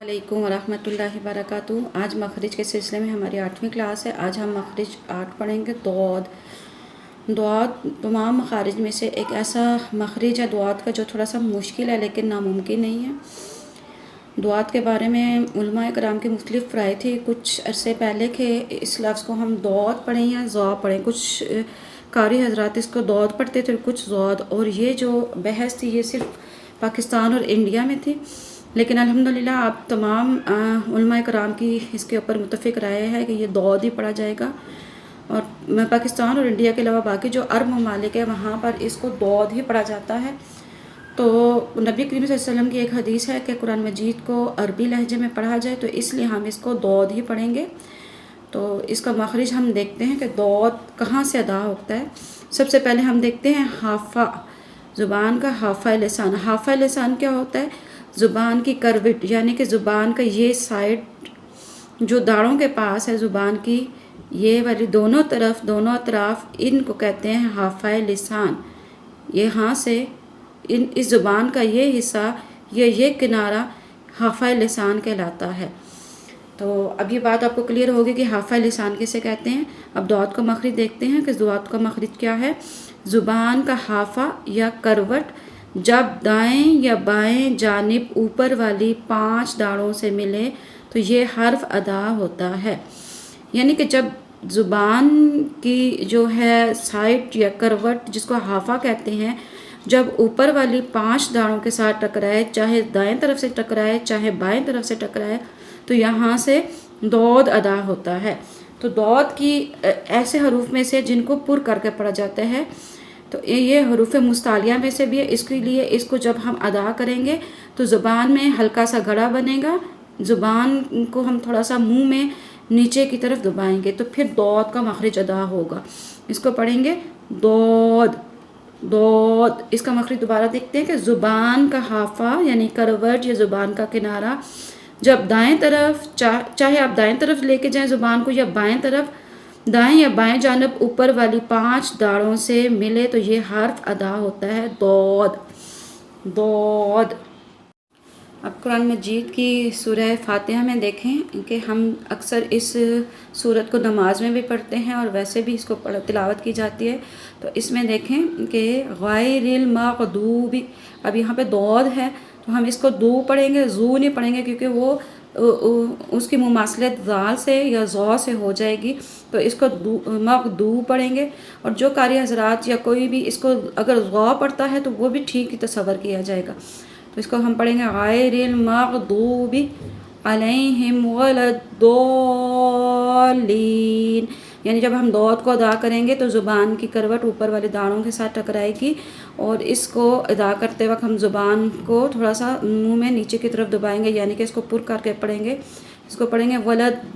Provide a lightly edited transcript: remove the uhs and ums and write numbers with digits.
वालेकुम वरहमतुल्लाहि वबरकातुहू। आज मखरिज के सिलसिले में हमारी 8वीं क्लास है। आज हम मखरिज 8 पढ़ेंगे। दौद तमाम मखारिज में से एक ऐसा मखरिज है दौद का जो थोड़ा सा मुश्किल है लेकिन नामुमकिन नहीं है। दौद के बारे में उलमा कराम की मुख्तलिफ राय थी कुछ अरसे पहले कि इस लफ्ज़ को हम दौद पढ़ें या ज़ा पढ़ें। कुछ कारी हजरात इसको दौद पढ़ते थे, कुछ ज़ौद। और ये जो बहस थी ये सिर्फ पाकिस्तान और इंडिया में थी, लेकिन अल्हम्दुलिल्लाह अब तमाम उलमा कराम की इसके ऊपर मुत्तफ़िक़ राय है कि ये दौद ही पढ़ा जाएगा। और पाकिस्तान और इंडिया के अलावा बाकी जो अरब ममालिक है वहाँ पर इसको दौद ही पढ़ा जाता है। तो नबी करीम सल्लल्लाहु अलैहि वसल्लम की एक हदीस है कि कुरान मजीद को अरबी लहजे में पढ़ा जाए, तो इसलिए हम इसको दौद ही पढ़ेंगे। तो इसका मखरिज हम देखते हैं कि दौद कहाँ से अदा होता है। सबसे पहले हम देखते हैं हाफ़ा, ज़ुबान का हाफ़ा लिसान। हाफ़ा लिसान क्या होता है? ज़ुबान की करवट, यानी कि ज़ुबान का ये साइड जो दाढ़ों के पास है ज़ुबान की, ये वाली दोनों अतराफ़, इनको कहते हैं हाफ़ा लिसान। यहाँ से इस ज़ुबान का ये हिस्सा, ये किनारा हाफ़ा लिसान कहलाता है। तो अब ये बात आपको क्लियर होगी कि हाफ़ा लिसान किसे कहते हैं। अब दौद का मखरिज देखते हैं कि दौद का मखरिज क्या है। ज़ुबान का हाफ़ा या करवट जब दाएं या बाएं जानिब ऊपर वाली 5 दाढ़ों से मिले तो ये हर्फ अदा होता है। यानी कि जब ज़ुबान की जो है साइड या करवट, जिसको हाफ़ा कहते हैं, जब ऊपर वाली 5 दाढ़ों के साथ टकराए, चाहे दाएं तरफ से टकराए चाहे बाएं तरफ से टकराए, तो यहाँ से दौद अदा होता है। तो दौद की ऐसे हरूफ में से जिनको पुर करके पढ़ा जाता है, तो ये हरूफ मुस्तालिया में से भी है। इसके लिए इसको जब हम अदा करेंगे तो ज़ुबान में हल्का सा गड़ा बनेगा, ज़ुबान को हम थोड़ा सा मुंह में नीचे की तरफ दबाएंगे तो फिर दौद का मखरिज अदा होगा। इसको पढ़ेंगे दौद दौद। इसका मखरिज दोबारा देखते हैं कि ज़ुबान का हाफ़ा यानी करवट या ज़ुबान का किनारा जब दाएं तरफ, चाहे आप दाएं तरफ लेके जाएं ज़ुबान को, या बाएं तरफ, दाएं या बाएं जानब ऊपर वाली 5 दाढ़ों से मिले तो ये हर्फ अदा होता है दौद दौद। अब कुरान मजीद की सूरह फातिहा में देखें कि हम अक्सर इस सूरत को नमाज में भी पढ़ते हैं और वैसे भी इसको तिलावत की जाती है। तो इसमें देखें कि गैरिल मग़दूबी, अब यहाँ पे दौद है तो हम इसको दू पढ़ेंगे, जू नहीं पढ़ेंगे, क्योंकि वो उसकी मुमासलत ज़ाल से या ज़ौ से हो जाएगी। तो इसको मग़दू पढ़ेंगे। और जो कारी हज़रात या कोई भी इसको अगर ज़ौ पढ़ता है तो वो भी ठीक ही तसव्वुर किया जाएगा। तो इसको हम पढ़ेंगे गैरिल मग़दूबी अलैहिम वलद्दौलीन। यानी जब हम दौद को अदा करेंगे तो ज़ुबान की करवट ऊपर वाले दाढ़ों के साथ टकराएगी, और इसको अदा करते वक्त हम ज़ुबान को थोड़ा सा मुंह में नीचे की तरफ दबाएंगे, यानी कि इसको पुर करके पढ़ेंगे। इसको पढ़ेंगे वलद्दौलीन।